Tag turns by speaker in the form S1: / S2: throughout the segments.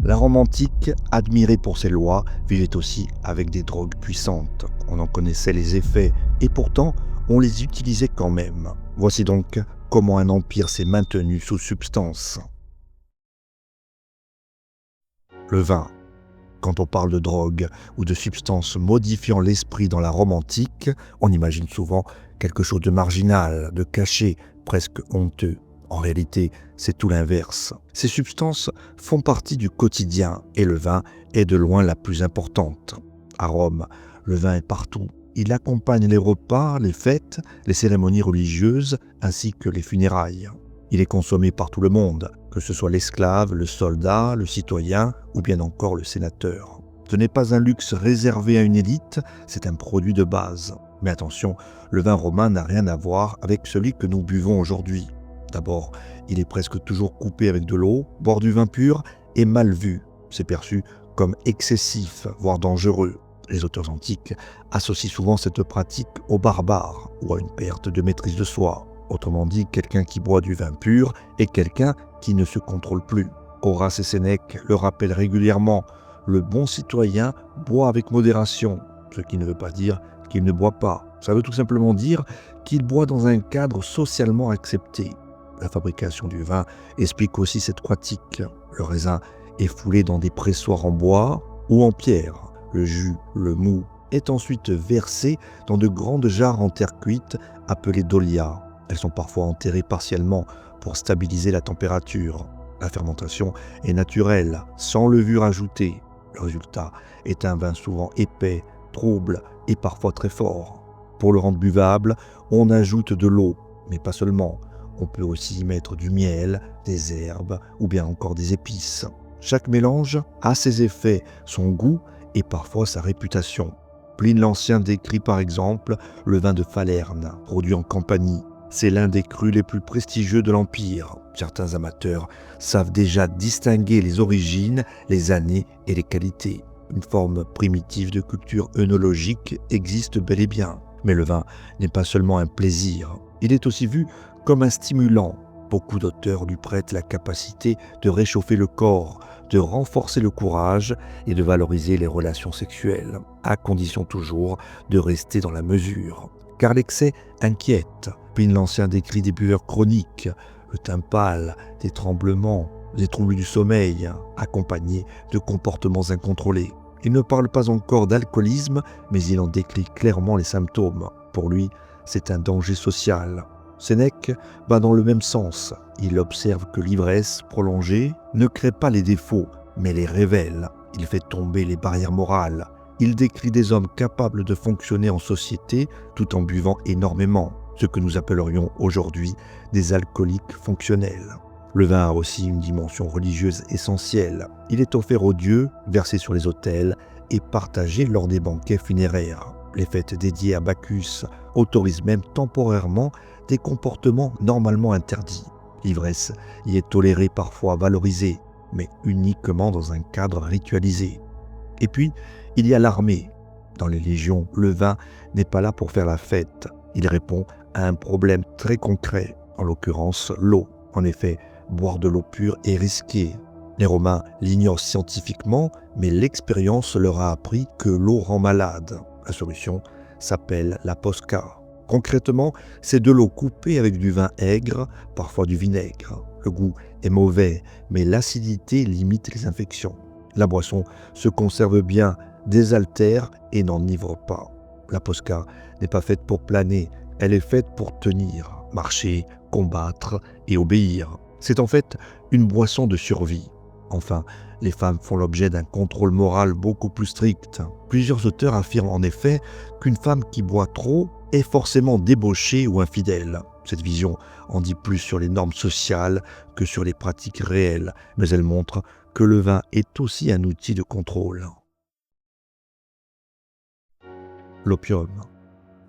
S1: La Rome antique, admirée pour ses lois, vivait aussi avec des drogues puissantes. On en connaissait les effets et pourtant on les utilisait quand même. Voici donc comment un empire s'est maintenu sous substance. Le vin. Quand on parle de drogue ou de substances modifiant l'esprit dans la Rome antique, on imagine souvent quelque chose de marginal, de caché, presque honteux. En réalité, c'est tout l'inverse. Ces substances font partie du quotidien et le vin est de loin la plus importante. À Rome, le vin est partout. Il accompagne les repas, les fêtes, les cérémonies religieuses ainsi que les funérailles. Il est consommé par tout le monde, que ce soit l'esclave, le soldat, le citoyen ou bien encore le sénateur. Ce n'est pas un luxe réservé à une élite, c'est un produit de base. Mais attention, le vin romain n'a rien à voir avec celui que nous buvons aujourd'hui. D'abord, il est presque toujours coupé avec de l'eau, boire du vin pur est mal vu. C'est perçu comme excessif, voire dangereux. Les auteurs antiques associent souvent cette pratique aux barbares ou à une perte de maîtrise de soi. Autrement dit, quelqu'un qui boit du vin pur est quelqu'un qui ne se contrôle plus. Horace et Sénèque le rappellent régulièrement, le bon citoyen boit avec modération, ce qui ne veut pas dire qu'il ne boit pas. Ça veut tout simplement dire qu'il boit dans un cadre socialement accepté. La fabrication du vin explique aussi cette pratique. Le raisin est foulé dans des pressoirs en bois ou en pierre. Le jus, le mou, est ensuite versé dans de grandes jarres en terre cuite appelées dolia. Elles sont parfois enterrées partiellement pour stabiliser la température. La fermentation est naturelle, sans levure ajoutée. Le résultat est un vin souvent épais, trouble et parfois très fort. Pour le rendre buvable, on ajoute de l'eau, mais pas seulement. On peut aussi y mettre du miel, des herbes ou bien encore des épices. Chaque mélange a ses effets, son goût et parfois sa réputation. Pline l'Ancien décrit par exemple le vin de Falerne, produit en Campanie. C'est l'un des crus les plus prestigieux de l'Empire. Certains amateurs savent déjà distinguer les origines, les années et les qualités. Une forme primitive de culture œnologique existe bel et bien. Mais le vin n'est pas seulement un plaisir, il est aussi vu comme un stimulant. Beaucoup d'auteurs lui prêtent la capacité de réchauffer le corps, de renforcer le courage et de valoriser les relations sexuelles, à condition toujours de rester dans la mesure. Car l'excès inquiète. Pline l'Ancien décrit des buveurs chroniques, le teint pâle, des tremblements, des troubles du sommeil, accompagnés de comportements incontrôlés. Il ne parle pas encore d'alcoolisme, mais il en décrit clairement les symptômes. Pour lui, c'est un danger social. Sénèque va dans le même sens. Il observe que l'ivresse prolongée ne crée pas les défauts, mais les révèle. Il fait tomber les barrières morales. Il décrit des hommes capables de fonctionner en société tout en buvant énormément, ce que nous appellerions aujourd'hui des alcooliques fonctionnels. Le vin a aussi une dimension religieuse essentielle. Il est offert aux dieux, versé sur les autels et partagé lors des banquets funéraires. Les fêtes dédiées à Bacchus autorisent même temporairement des comportements normalement interdits. L'ivresse y est tolérée, parfois valorisée, mais uniquement dans un cadre ritualisé. Et puis, il y a l'armée. Dans les légions, le vin n'est pas là pour faire la fête. Il répond à un problème très concret, en l'occurrence l'eau. En effet, boire de l'eau pure est risqué. Les Romains l'ignorent scientifiquement, mais l'expérience leur a appris que l'eau rend malade. La solution s'appelle la posca. Concrètement, c'est de l'eau coupée avec du vin aigre, parfois du vinaigre. Le goût est mauvais, mais l'acidité limite les infections. La boisson se conserve bien, désaltère et n'enivre pas. La posca n'est pas faite pour planer, elle est faite pour tenir, marcher, combattre et obéir. C'est en fait une boisson de survie. Enfin, les femmes font l'objet d'un contrôle moral beaucoup plus strict. Plusieurs auteurs affirment en effet qu'une femme qui boit trop est forcément débauchée ou infidèle. Cette vision en dit plus sur les normes sociales que sur les pratiques réelles, mais elle montre que le vin est aussi un outil de contrôle. L'opium.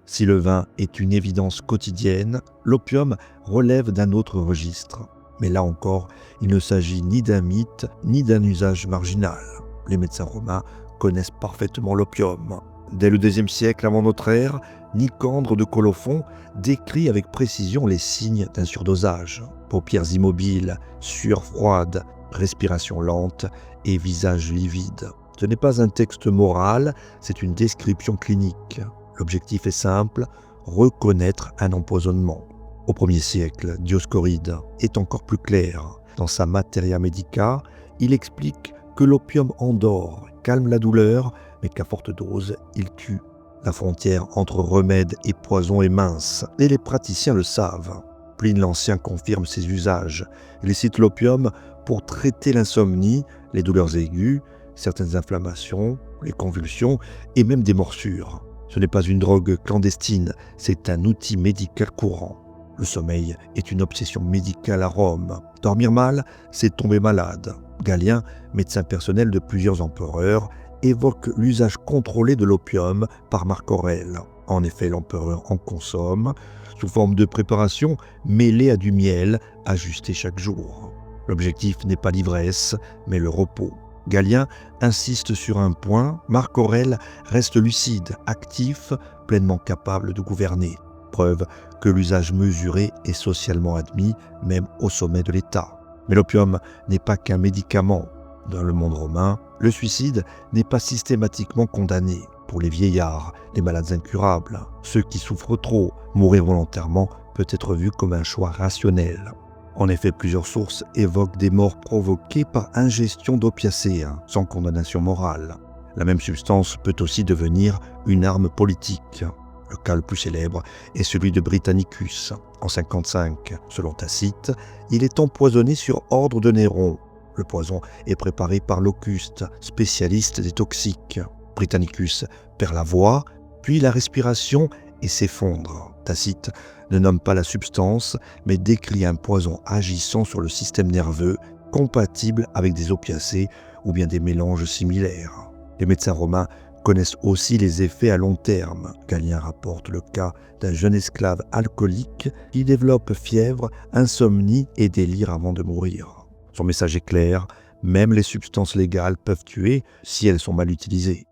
S1: Si le vin est une évidence quotidienne, l'opium relève d'un autre registre. Mais là encore, il ne s'agit ni d'un mythe, ni d'un usage marginal. Les médecins romains connaissent parfaitement l'opium. Dès le IIe siècle avant notre ère, Nicandre de Colophon décrit avec précision les signes d'un surdosage. Paupières immobiles, sueur froide, respiration lente et visage livide. Ce n'est pas un texte moral, c'est une description clinique. L'objectif est simple, reconnaître un empoisonnement. Au 1er siècle, Dioscoride est encore plus clair. Dans sa Materia Medica, il explique que l'opium endort, calme la douleur, mais qu'à forte dose, il tue. La frontière entre remède et poison est mince, et les praticiens le savent. Pline l'Ancien confirme ses usages. Il cite l'opium pour traiter l'insomnie, les douleurs aiguës, certaines inflammations, les convulsions et même des morsures. Ce n'est pas une drogue clandestine, c'est un outil médical courant. Le sommeil est une obsession médicale à Rome. Dormir mal, c'est tomber malade. Galien, médecin personnel de plusieurs empereurs, évoque l'usage contrôlé de l'opium par Marc Aurèle. En effet, l'empereur en consomme, sous forme de préparation mêlée à du miel, ajusté chaque jour. L'objectif n'est pas l'ivresse, mais le repos. Galien insiste sur un point, Marc Aurèle reste lucide, actif, pleinement capable de gouverner. Preuve que l'usage mesuré est socialement admis, même au sommet de l'État. Mais l'opium n'est pas qu'un médicament. Dans le monde romain, le suicide n'est pas systématiquement condamné. Pour les vieillards, les malades incurables, ceux qui souffrent trop, mourir volontairement peut être vu comme un choix rationnel. En effet, plusieurs sources évoquent des morts provoquées par ingestion d'opiacés, sans condamnation morale. La même substance peut aussi devenir une arme politique. Le cas le plus célèbre est celui de Britannicus. En 55, selon Tacite, il est empoisonné sur ordre de Néron. Le poison est préparé par Locuste, spécialiste des toxiques. Britannicus perd la voix, puis la respiration et s'effondre. Tacite ne nomme pas la substance, mais décrit un poison agissant sur le système nerveux, compatible avec des opiacés ou bien des mélanges similaires. Les médecins romains connaissent aussi les effets à long terme. Galien rapporte le cas d'un jeune esclave alcoolique qui développe fièvre, insomnie et délire avant de mourir. Son message est clair, même les substances légales peuvent tuer si elles sont mal utilisées.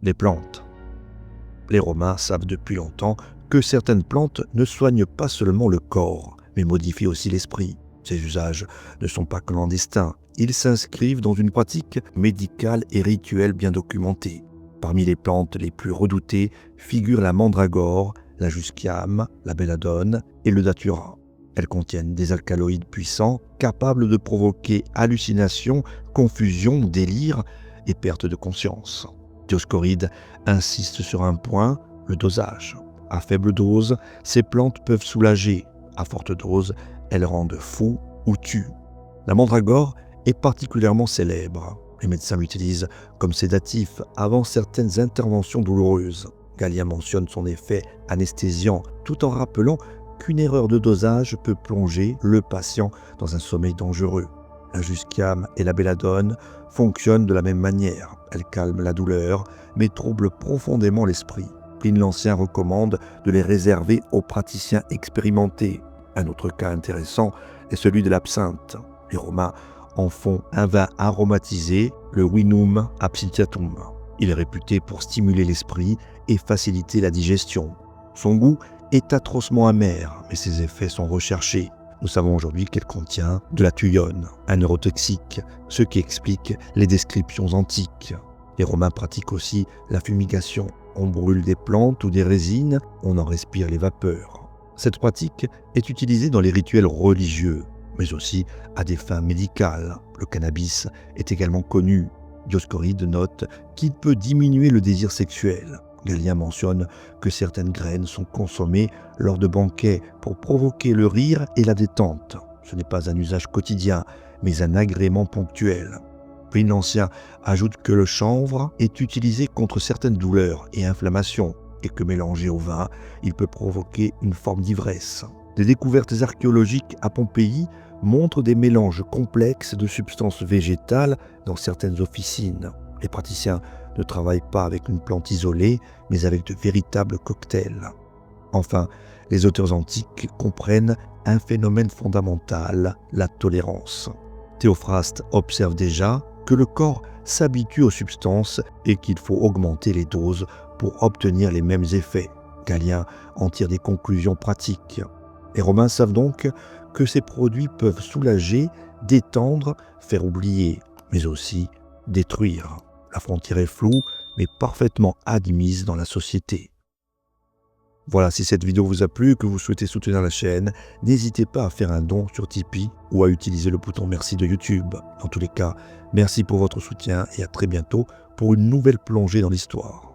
S1: Les plantes. Les Romains savent depuis longtemps que certaines plantes ne soignent pas seulement le corps, mais modifient aussi l'esprit. Ces usages ne sont pas clandestins, ils s'inscrivent dans une pratique médicale et rituelle bien documentée. Parmi les plantes les plus redoutées figurent la mandragore, la jusquiame, la belladone et le datura. Elles contiennent des alcaloïdes puissants capables de provoquer hallucinations, confusion, délire et perte de conscience. Dioscoride insiste sur un point, le dosage. À faible dose, ces plantes peuvent soulager. À forte dose, elles rendent fou ou tuent. La mandragore est particulièrement célèbre. Les médecins l'utilisent comme sédatif avant certaines interventions douloureuses. Galien mentionne son effet anesthésiant tout en rappelant qu'une erreur de dosage peut plonger le patient dans un sommeil dangereux. La jusquiame et la belladone fonctionnent de la même manière. Elles calment la douleur, mais troublent profondément l'esprit. Pline l'Ancien recommande de les réserver aux praticiens expérimentés. Un autre cas intéressant est celui de l'absinthe. Les Romains en font un vin aromatisé, le vinum absinthiatum. Il est réputé pour stimuler l'esprit et faciliter la digestion. Son goût est atrocement amer, mais ses effets sont recherchés. Nous savons aujourd'hui qu'elle contient de la thuyone, un neurotoxique, ce qui explique les descriptions antiques. Les Romains pratiquent aussi la fumigation. On brûle des plantes ou des résines, on en respire les vapeurs. Cette pratique est utilisée dans les rituels religieux, mais aussi à des fins médicales. Le cannabis est également connu. Dioscoride note qu'il peut diminuer le désir sexuel. Galien mentionne que certaines graines sont consommées lors de banquets pour provoquer le rire et la détente. Ce n'est pas un usage quotidien, mais un agrément ponctuel. Pline l'Ancien ajoute que le chanvre est utilisé contre certaines douleurs et inflammations, et que mélangé au vin, il peut provoquer une forme d'ivresse. Des découvertes archéologiques à Pompéi montrent des mélanges complexes de substances végétales dans certaines officines. Les praticiens ne travaillent pas avec une plante isolée, mais avec de véritables cocktails. Enfin, les auteurs antiques comprennent un phénomène fondamental, la tolérance. Théophraste observe déjà que le corps s'habitue aux substances et qu'il faut augmenter les doses pour obtenir les mêmes effets. Galien en tire des conclusions pratiques. Les Romains savent donc que ces produits peuvent soulager, détendre, faire oublier, mais aussi détruire. La frontière est floue, mais parfaitement admise dans la société. Voilà, si cette vidéo vous a plu et que vous souhaitez soutenir la chaîne, n'hésitez pas à faire un don sur Tipeee ou à utiliser le bouton merci de YouTube. Dans tous les cas, merci pour votre soutien et à très bientôt pour une nouvelle plongée dans l'histoire.